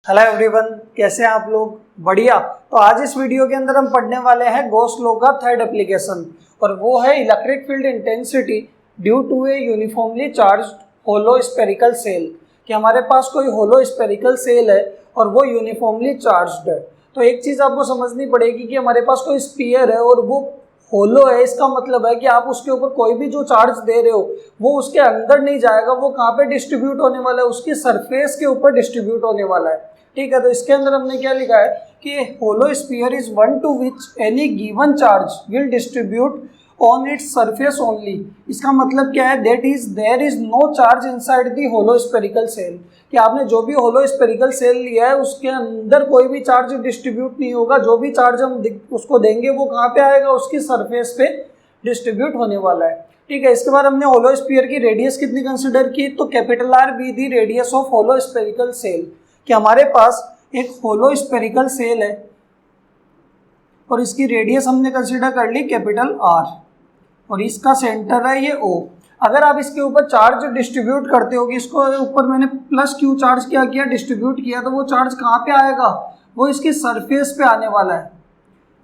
Hello everyone, कैसे हैं आप लोग? बढ़िया। तो आज इस वीडियो के अंदर हम पढ़ने वाले हैं गॉस लॉ का थर्ड एप्लीकेशन, और वो है electric field intensity due to a uniformly charged hollow spherical shell. कि हमारे पास कोई होलो स्फेरिकल सेल है और वो यूनिफॉर्मली चार्ज्ड है। तो एक चीज़ आपको समझनी पड़ेगी कि हमारे पास कोई स्फीयर है और वो होलो है। इसका मतलब है कि आप उसके ऊपर कोई भी जो चार्ज दे रहे हो वो उसके अंदर नहीं जाएगा, वो कहाँ पे डिस्ट्रीब्यूट होने वाला है? उसकी सरफेस के ऊपर डिस्ट्रीब्यूट होने वाला है। ठीक है, तो इसके अंदर हमने क्या लिखा है कि hollow sphere is one to which any given charge will distribute on its surface only. इसका मतलब क्या है? That is there is no charge inside the hollow spherical shell. कि आपने जो भी होलो स्फेरिकल सेल लिया है उसके अंदर कोई भी चार्ज डिस्ट्रीब्यूट नहीं होगा। जो भी चार्ज हम उसको देंगे वो कहाँ पे आएगा? उसकी सरफेस पे डिस्ट्रीब्यूट होने वाला है। ठीक है, इसके बाद हमने होलो स्फीयर की रेडियस कितनी कंसिडर की? तो capital R be the radius of hollow spherical shell. कि हमारे पास एक होलो स्फेरिकल सेल है और इसकी रेडियस हमने कंसीडर कर ली कैपिटल आर, और इसका सेंटर है ये ओ। अगर आप इसके ऊपर चार्ज डिस्ट्रीब्यूट करते हो कि इसको ऊपर मैंने प्लस क्यू चार्ज क्या किया, डिस्ट्रीब्यूट किया, तो वो चार्ज कहाँ पे आएगा? वो इसकी सरफेस पे आने वाला है।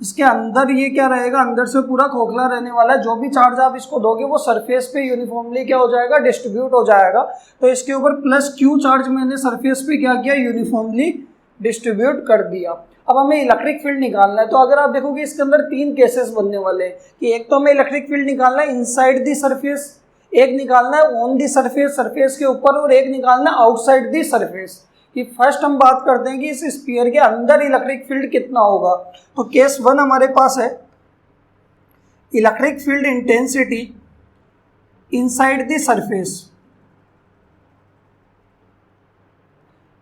इसके अंदर ये क्या रहेगा? अंदर से पूरा खोखला रहने वाला है। जो भी चार्ज आप इसको दोगे वो सरफेस पे यूनिफॉर्मली क्या हो जाएगा? डिस्ट्रीब्यूट हो जाएगा। तो इसके ऊपर प्लस क्यू चार्ज मैंने सरफेस पे क्या किया? यूनिफॉर्मली डिस्ट्रीब्यूट कर दिया। अब हमें इलेक्ट्रिक फील्ड निकालना है। तो अगर आप देखोगे इसके अंदर तीन केसेस बनने वाले हैं कि एक तो हमें इलेक्ट्रिक फील्ड निकालना है इनसाइड दी सरफेस, एक निकालना है ऑन दी सरफेस, सरफेस के ऊपर, और एक निकालना है आउटसाइड दी सरफेस। कि फर्स्ट हम बात करते हैं कि इस स्फीयर के अंदर इलेक्ट्रिक फील्ड कितना होगा। तो केस वन हमारे पास है electric field intensity inside the surface,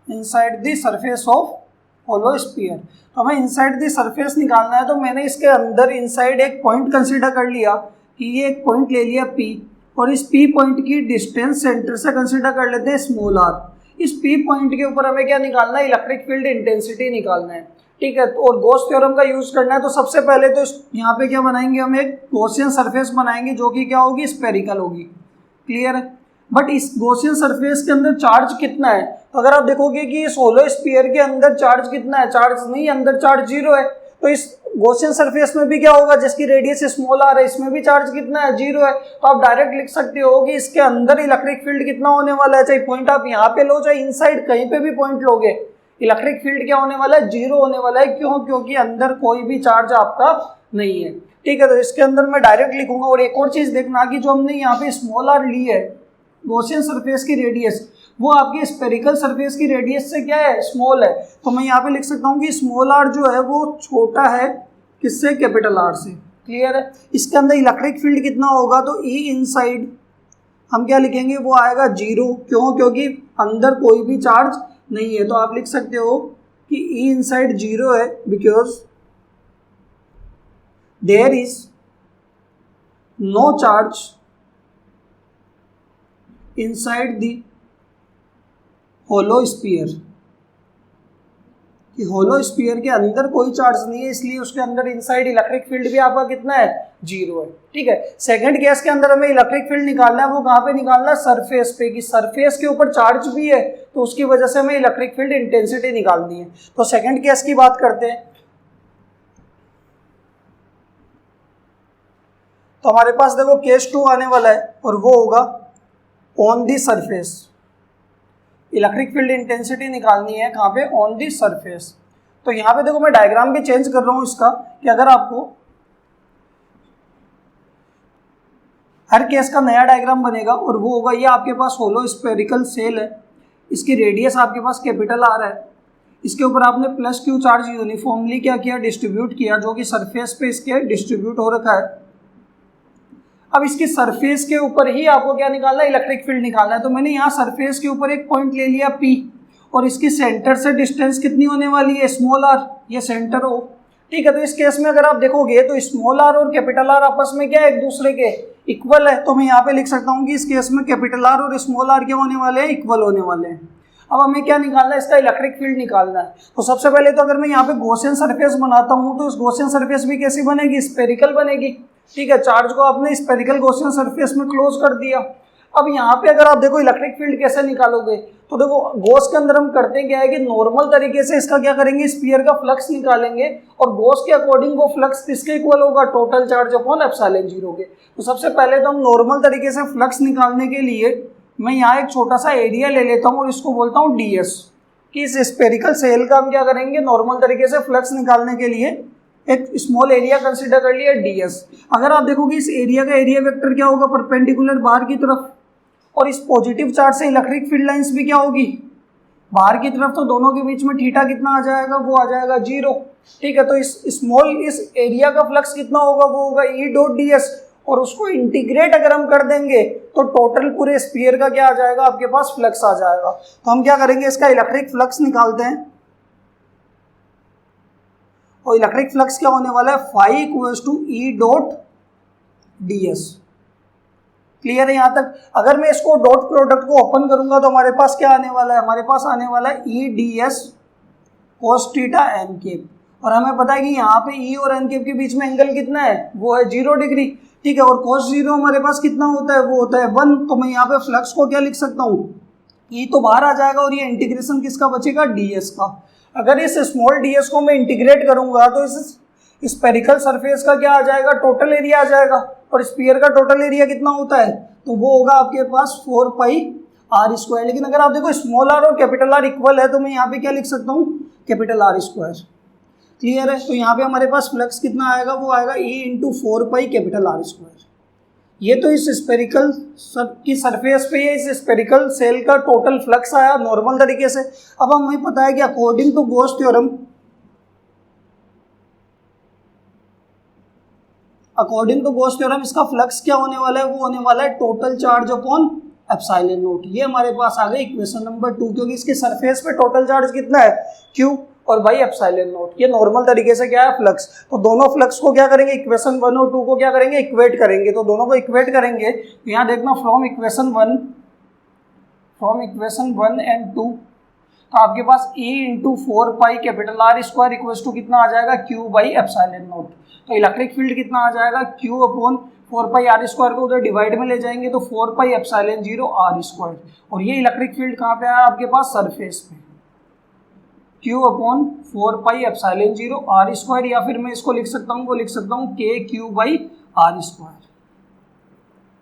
inside the surface of hollow sphere. तो हमें इनसाइड द सरफेस निकालना है। तो मैंने इसके अंदर इनसाइड एक पॉइंट कंसीडर कर लिया कि ये एक पॉइंट ले लिया P, और इस P पॉइंट की डिस्टेंस सेंटर से कंसीडर कर लेते हैं स्मॉल r। इस P पॉइंट के ऊपर हमें क्या निकालना है? इलेक्ट्रिक फील्ड इंटेंसिटी निकालना है। ठीक है, और गॉस थ्योरम का यूज करना है। तो सबसे पहले तो यहाँ पे क्या बनाएंगे? हम एक गॉसियन सरफेस बनाएंगे जो कि क्या होगी? स्फेरिकल होगी। क्लियर है? बट इस गॉसियन सरफेस के अंदर चार्ज कितना है? तो अगर आप देखोगे कि इस होलो स्फीयर के अंदर चार्ज कितना है? चार्ज नहीं, अंदर चार्ज जीरो है। तो इस गॉसियन सरफेस में भी क्या होगा? जिसकी रेडियस स्मॉल आर है, इसमें भी चार्ज कितना है? जीरो है। तो आप डायरेक्ट लिख सकते हो कि इसके अंदर इलेक्ट्रिक फील्ड कितना होने वाला है। चाहे पॉइंट आप यहाँ पे लो चाहे इनसाइड कहीं पे भी पॉइंट लोगे, इलेक्ट्रिक फील्ड क्या होने वाला है? जीरो होने वाला है। क्यों? क्योंकि अंदर कोई भी चार्ज आपका नहीं है। ठीक है, तो इसके अंदर मैं डायरेक्ट लिखूंगा। और एक और चीज देखना कि जो हमने यहाँ पे स्मॉल आर ली है, गॉसियन सरफेस की रेडियस, वो आपकी स्फेरिकल सरफेस की रेडियस से क्या है? स्मॉल है। तो मैं यहाँ पे लिख सकता हूँ कि स्मॉल आर जो है वो छोटा है किससे? कैपिटल आर से। क्लियर है? इसके अंदर इलेक्ट्रिक फील्ड कितना होगा? तो ई इनसाइड हम क्या लिखेंगे? वो आएगा जीरो। क्यों? क्योंकि अंदर कोई भी चार्ज नहीं है। तो आप लिख सकते हो कि ई इनसाइड जीरो है because there is no charge inside the hollow sphere. कि होलो स्फीयर के अंदर कोई चार्ज नहीं है, इसलिए उसके अंदर इनसाइड इलेक्ट्रिक फील्ड भी आपका कितना है? जीरो है। ठीक है, सेकंड केस के अंदर हमें इलेक्ट्रिक फील्ड निकालना है। वो कहाँ पे निकालना है? सरफेस पे। कि सरफेस के ऊपर चार्ज भी है तो उसकी वजह से हमें इलेक्ट्रिक फील्ड इंटेंसिटी निकालनी है। तो सेकंड केस की बात करते हैं। तो हमारे पास देखो केस 2 आने वाला है, और वो होगा on the surface. Electric field intensity निकालनी है कहाँ पे? On the surface. तो यहाँ पे देखो मैं डायग्राम भी चेंज कर रहा हूँ इसका, कि अगर आपको हर केस का नया डायग्राम बनेगा, और वो होगा ये आपके पास होलो स्फेरिकल सेल है, इसकी रेडियस आपके पास कैपिटल आर है, इसके ऊपर आपने प्लस क्यू चार्ज यूनिफॉर्मली क्या किया? डिस्ट्रीब्यूट किया, जो कि सरफेस पे इसके डिस्ट्रीब्यूट हो रखा है। अब इसकी सरफेस के ऊपर ही आपको क्या निकालना है? इलेक्ट्रिक फील्ड निकालना है। तो मैंने यहाँ सरफेस के ऊपर एक पॉइंट ले लिया P, और इसकी सेंटर से डिस्टेंस कितनी होने वाली है? Small are. ये सेंटर हो। ठीक है, तो इस केस में अगर आप देखोगे तो स्मॉल आर और कैपिटल आर आपस में क्या है? एक दूसरे के इक्वल है। तो मैं यहाँ पे लिख सकता हूँ कि इस केस में कैपिटल आर और स्मॉल आर क्या होने वाले हैं? इक्वल होने वाले हैं। अब हमें क्या निकालना है? इसका इलेक्ट्रिक फील्ड निकालना है। तो सबसे पहले तो अगर मैं यहाँ पे गॉसियन सरफेस बनाता हूँ तो इस गॉसियन सरफेस भी कैसी बनेगी? स्फेरिकल बनेगी। ठीक है, चार्ज को आपने स्फेरिकल गॉसियन सरफेस में क्लोज कर दिया। अब यहाँ पे अगर आप देखो इलेक्ट्रिक फील्ड कैसे निकालोगे, तो देखो गॉस के अंदर हम करते क्या है कि नॉर्मल तरीके से इसका क्या करेंगे, स्फीयर का फ्लक्स निकालेंगे और गॉस के अकॉर्डिंग वो फ्लक्स किसके इक्वल होगा, total charge upon epsilon zero के। तो सबसे पहले तो हम नॉर्मल तरीके से फ्लक्स निकालने के लिए मैं यहाँ एक छोटा सा एरिया ले लेता हूँ और इसको बोलता हूँ ds, कि इस स्पेरिकल सेल का हम क्या करेंगे, नॉर्मल तरीके से फ्लक्स निकालने के लिए एक स्मॉल एरिया कंसीडर कर लिया ds। अगर आप देखोगे इस एरिया का एरिया वेक्टर क्या होगा, परपेंडिकुलर बाहर की तरफ, और इस पॉजिटिव चार्ज से इलेक्ट्रिक फील्ड लाइंस भी क्या होगी, बाहर की तरफ, तो दोनों के बीच में थीटा कितना आ जाएगा, वो आ जाएगा 0। ठीक है, तो इस एरिया का फ्लक्स कितना होगा, वो होगा E डॉट ds, और उसको इंटीग्रेट अगर हम कर देंगे तो टोटल पूरे स्फीयर का क्या आ जाएगा, आपके पास फ्लक्स आ जाएगा। तो हम क्या करेंगे, इसका इलेक्ट्रिक फ्लक्स निकालते हैं, और इलेक्ट्रिक फ्लक्स क्या होने वाला है, phi equals to E dot ds। Clear है यहाँ तक। अगर मैं इसको डॉट प्रोडक्ट को ओपन करूंगा तो हमारे पास क्या आने वाला है, हमारे पास आने वाला है E ds cos theta n cap, और हमें पता है कि यहाँ पे E और n कैप के बीच में एंगल कितना है, वो है 0 डिग्री। ठीक है, और cos 0 हमारे पास कितना होता है, वो होता है 1। तो मैं यहाँ पे फ्लक्स को क्या लिख सकता हूँ, E तो बाहर आ जाएगा और ये इंटीग्रेशन किसका बचेगा, ds का। अगर इस स्मॉल ds को मैं इंटीग्रेट करूंगा तो इस स्पेरिकल सरफेस का क्या आ जाएगा, टोटल एरिया आ जाएगा, और स्फीयर का टोटल एरिया कितना होता है, तो वो होगा आपके पास 4 पाई आर स्क्वायर। लेकिन अगर आप देखो स्मॉल आर और कैपिटल आर इक्वल है तो मैं यहाँ पे क्या लिख सकता हूँ, कैपिटल आर स्क्वायर। क्लियर है, तो यहाँ पे हमारे पास फ्लक्स कितना आएगा, वो आएगा E into 4 pi capital R square. ये तो इस स्पेरिकल की सरफेस पे इस स्पेरिकल सेल का टोटल फ्लक्स आया नॉर्मल तरीके से। अब हमें पता है कि अकॉर्डिंग टू गॉस थ्योरम इसका फ्लक्स क्या होने वाला है, वो होने वाला है total charge upon epsilon not. ये हमारे पास आ गई इक्वेशन नंबर 2, क्योंकि इसके सरफेस पे टोटल चार्ज कितना है, Q, और बाई एप्सिलॉन नॉट। ये नॉर्मल तरीके से क्या है, फ्लक्स। तो दोनों फ्लक्स को क्या करेंगे, इक्वेशन 1 और 2 को क्या करेंगे, इक्वेट करेंगे। तो दोनों को इक्वेट करेंगे तो यहाँ देखना फ्रॉम इक्वेशन 1 एंड 2, तो आपके पास E into 4 pi capital R square equals to कितना आ जाएगा, Q बाई एप्सिलॉन नॉट। तो इलेक्ट्रिक फील्ड कितना आ जाएगा, Q upon 4 pi R square को उधर डिवाइड में ले जाएंगे तो 4 पाई एप्सिलॉन 0 आर स्क्वायर। और ये इलेक्ट्रिक फील्ड कहाँ पे आया, आपके पास सरफेस पे, Q upon 4 pi epsilon 0 R square, या फिर मैं इसको लिख सकता हूँ, वो लिख सकता हूँ KQ by R square.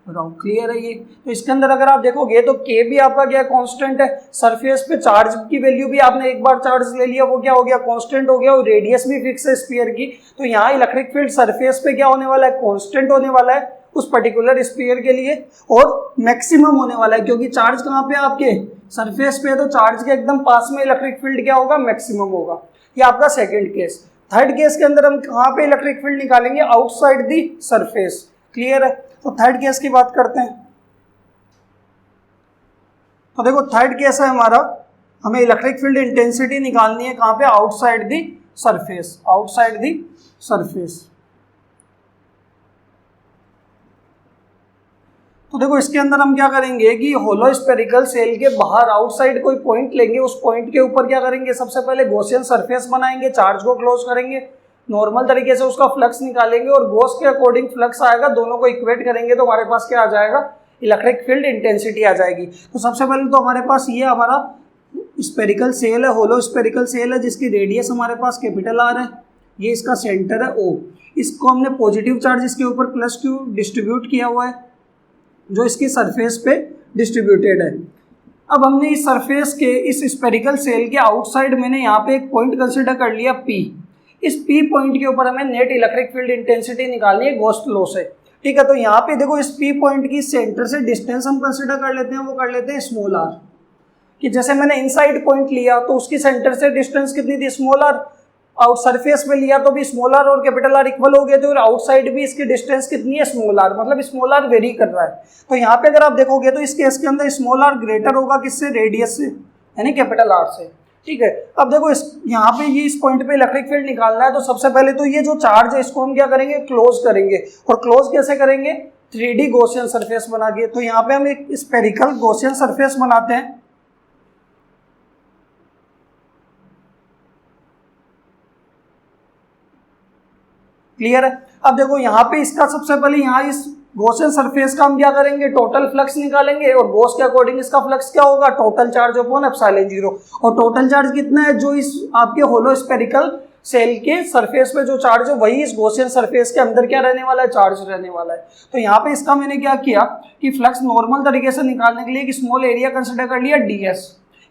Clear है ये। तो इसके अंदर अगर आप देखोगे तो K भी आपका क्या कांस्टेंट है, सरफेस पे चार्ज की वैल्यू भी आपने एक बार चार्ज ले लिया, वो क्या हो गया, कांस्टेंट हो गया, और रेडियस भी फिक्स है स्फीयर की। तो यहाँ इलेक्ट्रिक फील्ड सरफेस पे क्या होने वाला है, कांस्टेंट होने वाला है उस पर्टिकुलर स्फीयर के लिए, और मैक्सिमम होने वाला है, क्योंकि चार्ज कहाँ पे आपके सरफेस पे है, तो चार्ज के एकदम पास में इलेक्ट्रिक फील्ड क्या होगा, मैक्सिमम होगा। ये आपका सेकेंड केस। थर्ड केस के अंदर हम कहाँ पे इलेक्ट्रिक फील्ड निकालेंगे, आउटसाइड दी सरफेस। क्लियर है। तो थर्ड केस की बात करते हैं। तो देखो थर्ड केस है हमारा, हमें इलेक्ट्रिक फील्ड इंटेंसिटी निकालनी है कहाँ पे, outside the surface, outside the surface. तो देखो इसके अंदर हम क्या करेंगे कि होलो स्पेरिकल सेल के बाहर आउटसाइड कोई पॉइंट लेंगे, उस पॉइंट के ऊपर क्या करेंगे, सबसे पहले गॉसियन सरफेस बनाएंगे, चार्ज को क्लोज करेंगे, नॉर्मल तरीके से उसका फ्लक्स निकालेंगे, और गॉस के अकॉर्डिंग फ्लक्स आएगा, दोनों को इक्वेट करेंगे तो हमारे पास क्या आ जाएगा, इलेक्ट्रिक फील्ड इंटेंसिटी आ जाएगी। तो सबसे पहले तो हमारे पास ये हमारा स्पेरिकल सेल है, होलो स्पेरिकल सेल है, जिसकी रेडियस हमारे पास कैपिटल आर है, ये इसका सेंटर है O। इसको हमने पॉजिटिव चार्ज इसके ऊपर प्लस Q डिस्ट्रीब्यूट किया हुआ है, जो इसकी सरफेस पे डिस्ट्रीब्यूटेड है। अब हमने इस सरफेस के इस स्पेरिकल सेल के आउटसाइड मैंने यहाँ पे एक पॉइंट कंसीडर कर लिया P। इस P पॉइंट के ऊपर हमें नेट इलेक्ट्रिक फील्ड इंटेंसिटी निकालनी है गॉस लॉ से। ठीक है, तो यहाँ पे देखो इस P पॉइंट की सेंटर से डिस्टेंस हम कंसीडर कर लेते हैं, वो कर लेते हैं स्मॉल r, कि जैसे मैंने इनसाइड पॉइंट लिया तो उसकी सेंटर से डिस्टेंस कितनी थी, स्मॉल r। आउट सरफेस पे लिया तो भी स्मॉल आर और कैपिटल आर इक्वल हो गए थे, और आउटसाइड भी इसकी डिस्टेंस कितनी है, स्मॉल आर, मतलब स्मॉल आर वेरी कर रहा है। तो यहाँ पे अगर आप देखोगे तो इस केस के अंदर स्मॉल आर ग्रेटर होगा किससे, रेडियस से, यानी कैपिटल आर से। ठीक है, अब देखो यहाँ पे ये इस पॉइंट पे इलेक्ट्रिक फील्ड निकालना है, तो सबसे पहले तो ये जो चार्ज है इसको हम क्या करेंगे, क्लोज करेंगे। और क्लोज कैसे करेंगे, 3D गॉसियन सरफेस बना के। तो यहाँ पे हम एक स्पेरिकल गॉसियन सरफेस बनाते हैं। क्लियर है। अब देखो यहाँ पे इसका सबसे पहले यहाँ इस गॉसियन सरफेस का हम क्या करेंगे, टोटल फ्लक्स निकालेंगे और गॉस के अकॉर्डिंग इसका फ्लक्स क्या होगा, total charge upon epsilon zero. और टोटल चार्ज कितना है, जो इस आपके होलो स्फेरिकल सेल के सरफेस पे जो चार्ज है वही इस गॉसियन सरफेस के अंदर क्या रहने वाला है, चार्ज रहने वाला है। तो यहाँ पे इसका मैंने क्या किया कि फ्लक्स नॉर्मल तरीके से निकालने के लिए एक स्मॉल एरिया कंसिडर कर लिया ds।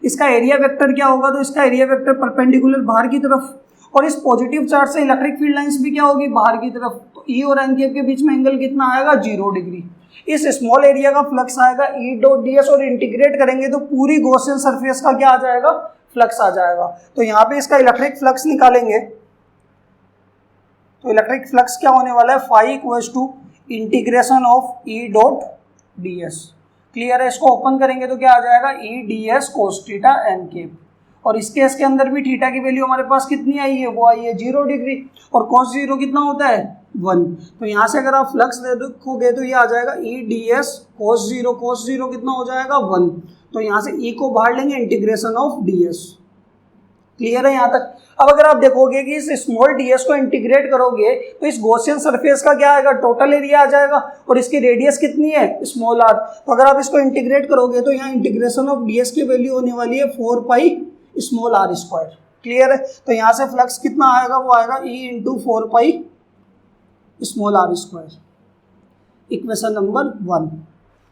इसका एरिया वेक्टर क्या होगा, तो इसका एरिया वेक्टर परपेंडिकुलर बाहर की तरफ, और इस पॉजिटिव चार्ज से इलेक्ट्रिक फील्ड लाइंस भी क्या होगी, बाहर की तरफ। तो ई और एन के बीच में एंगल कितना आएगा, 0 डिग्री। इस स्मॉल एरिया का फ्लक्स आएगा ई डॉट ds और इंटीग्रेट करेंगे तो पूरी गॉसियन सरफेस का क्या आ जाएगा, फ्लक्स आ जाएगा। तो यहाँ पे इसका इलेक्ट्रिक फ्लक्स निकालेंगे तो इलेक्ट्रिक फ्लक्स क्या होने वाला है, phi equals to integration of E dot ds। Clear है, इसको ओपन करेंगे तो क्या आ जाएगा, E ds cos theta N cap. और इस केस के अंदर भी थीटा की वैल्यू हमारे पास कितनी आई है, वो आई है 0 डिग्री, और cos 0 कितना होता है 1। तो यहाँ से अगर आप फ्लक्स देखोगे तो ये आ जाएगा ई ds cos 0 कितना हो जाएगा 1। तो यहाँ से ई को बाहर लेंगे, इंटीग्रेशन ऑफ ds। क्लियर है यहाँ तक। अब अगर आप देखोगे कि इस स्मॉल ds को इंटीग्रेट करोगे तो इस गॉसियन सरफेस का क्या आएगा, टोटल एरिया आ जाएगा, और इसकी रेडियस कितनी है, स्मॉल r। तो अगर आप इसको इंटीग्रेट करोगे तो यहाँ इंटीग्रेशन ऑफ ds की वैल्यू होने वाली है 4 pi small r square. Clear है, तो यहाँ से फ्लक्स कितना आएगा, वो आएगा e into 4 pi small r square, equation number 1।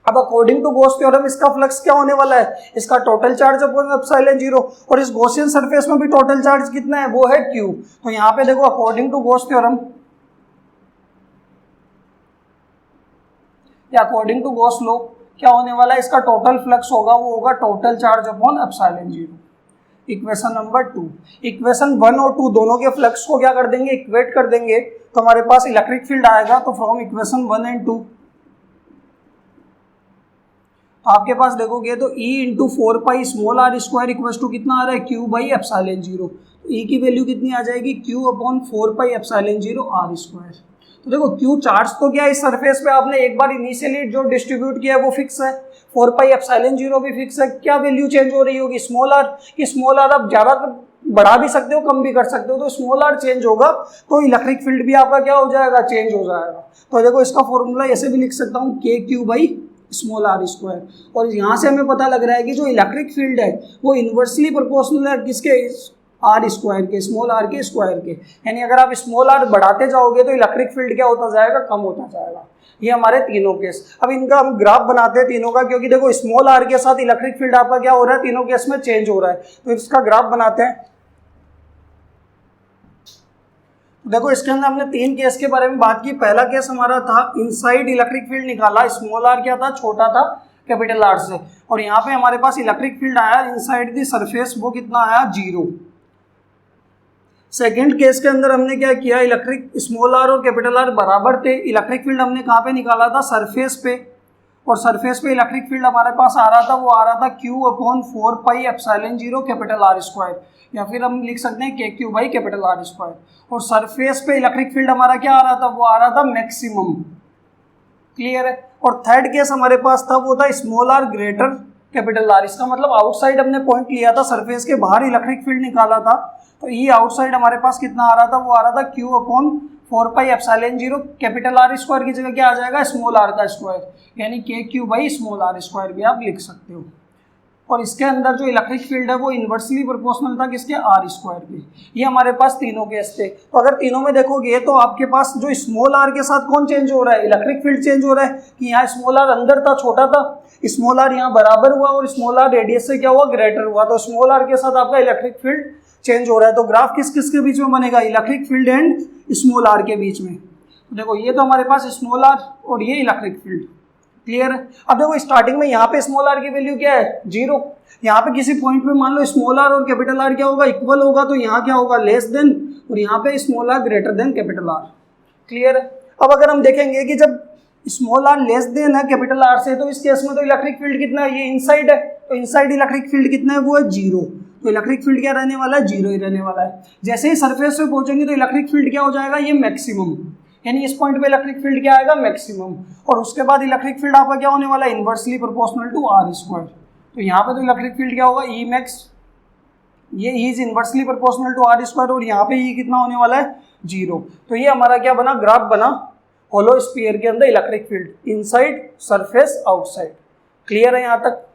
अब अकॉर्डिंग टू गॉस थ्योरम इसका फ्लक्स क्या होने वाला है, इसका total charge upon epsilon zero, और इस गॉसियन सरफेस में भी टोटल चार्ज कितना है, वो है q। तो यहाँ पे देखो अकॉर्डिंग टू गॉस थ्योरम या अकॉर्डिंग टू गॉस लॉ क्या होने वाला है, इसका टोटल फ्लक्स होगा वो होगा total charge upon epsilon zero, equation number 2। Equation 1 और 2 दोनों के फ्लक्स को क्या कर देंगे, इक्वेट कर देंगे, तो हमारे पास इलेक्ट्रिक फील्ड आएगा। तो फ्रॉम इक्वेशन 1 एंड 2 आपके पास देखोगे तो e into 4 pi small r square equal to कितना आ रहा है, q बाई एप्सिलॉन जीरो। तो e की वैल्यू कितनी आ जाएगी, q upon 4 pi epsilon zero r square. तो देखो q चार्ज तो क्या है, इस सरफेस पे आपने एक बार इनिशियली जो डिस्ट्रीब्यूट किया है वो फिक्स है, 4 पाई एप्सिलॉन जीरो भी फिक्स है। क्या वैल्यू चेंज हो रही होगी, स्मॉल r की। स्मॉल r आप ज्यादा बढ़ा भी सकते हो, कम भी कर सकते हो, तो स्मॉल r चेंज होगा तो इलेक्ट्रिक फील्ड भी आपका क्या हो जाएगा, चेंज हो जाएगा। तो देखो इसका फॉर्मूला ऐसे भी लिख सकता हूँ, के Q by small r square. और यहाँ से हमें पता लग रहा है कि जो इलेक्ट्रिक फील्ड है वो इन्वर्सली प्रोपोर्शनल है किसके, r स्क्वायर के, स्मॉल r के स्क्वायर के। यानी अगर आप स्मॉल r बढ़ाते जाओगे तो इलेक्ट्रिक फील्ड क्या होता जाएगा, कम होता जाएगा। ये हमारे तीनों केस। अब इनका हम ग्राफ बनाते हैं तीनों का, क्योंकि देखो स्मॉल r के साथ इलेक्ट्रिक फील्ड आपका क्या हो रहा है, तीनों केस में चेंज हो रहा है। तो इसका ग्राफ बनाते हैं। देखो इसके अंदर हमने 3 केस के बारे में बात की। पहला केस हमारा था इनसाइड इलेक्ट्रिक फील्ड निकाला, स्मॉल r क्या था, छोटा था कैपिटल R से, और यहाँ पे हमारे पास इलेक्ट्रिक फील्ड आया इनसाइड द सरफेस, वो कितना आया, 0। सेकेंड केस के अंदर हमने क्या किया, इलेक्ट्रिक स्मॉल r और कैपिटल R बराबर थे, इलेक्ट्रिक फील्ड हमने कहाँ पे निकाला था, सरफेस पे, और सरफेस पे इलेक्ट्रिक फील्ड हमारे पास आ रहा था, वो आ रहा था q upon 4 pi epsilon zero capital R square, या फिर हम लिख सकते हैं के Q by capital R square. और सरफेस पे इलेक्ट्रिक फील्ड हमारा क्या आ रहा था, वो आ रहा था मैक्सिमम। क्लियर है। और थर्ड केस हमारे पास था, वो था small r greater capital R। इसका मतलब आउटसाइड हमने पॉइंट लिया था, सरफेस के बाहर इलेक्ट्रिक फील्ड निकाला था, तो ये आउटसाइड हमारे पास कितना आ रहा था, वो आ रहा था q upon 4 pi epsilon zero capital R square की जगह क्या आ जाएगा, स्मॉल r का स्क्वायर, यानी के Q by small r square भी आप लिख सकते हो। और इसके अंदर जो इलेक्ट्रिक फील्ड है वो इन्वर्सली प्रोपोर्शनल था किसके, r स्क्वायर के। ये हमारे पास तीनों केस थे। तो अगर तीनों में देखोगे तो आपके पास जो स्मॉल r के साथ कौन चेंज हो रहा है, इलेक्ट्रिक फील्ड चेंज हो रहा है, कि यहाँ स्मॉल r अंदर था, छोटा था, स्मॉल r यहाँ बराबर हुआ, और स्मॉल r रेडियस से क्या हुआ, ग्रेटर हुआ, तो स्मॉल r के साथ आपका इलेक्ट्रिक फील्ड चेंज हो रहा है। तो ग्राफ किस किस के बीच में बनेगा, electric field and small r के बीच में। तो देखो ये तो हमारे पास स्मॉल r और ये इलेक्ट्रिक फील्ड। क्लियर है। अब देखो स्टार्टिंग में यहाँ पे स्मॉल r की वैल्यू क्या है, 0। यहाँ पे किसी पॉइंट पे मान लो स्मॉल r और कैपिटल R क्या होगा, इक्वल होगा, तो यहाँ क्या होगा, लेस देन, और यहाँ पे small r greater than capital R। Clear है। अब अगर हम देखेंगे कि जब स्मॉल r लेस देन है कैपिटल R से, तो इस केस में तो इलेक्ट्रिक फील्ड कितना है, ये इनसाइड है, तो इनसाइड इलेक्ट्रिक फील्ड कितना है, वो है 0। तो इलेक्ट्रिक फील्ड क्या रहने वाला है, 0 ही रहने वाला है। जैसे ही सरफेस पे पहुंचेंगे तो इलेक्ट्रिक फील्ड क्या हो जाएगा, ये मैक्सिमम, यानी इस पॉइंट पे इलेक्ट्रिक फील्ड क्या आएगा, मैक्सिमम। और उसके बाद इलेक्ट्रिक फील्ड आपका क्या होने वाला है, inversely proportional to r square. तो यहाँ पे तो इलेक्ट्रिक फील्ड क्या होगा, ई मैक्स, ये E is inversely proportional to r square, और यहाँ पे ई कितना होने वाला है, 0। तो ये हमारा क्या बना, ग्राफ बना। होलो स्फीयर के अंदर electric field inside, surface, outside. Clear है यहाँ तक?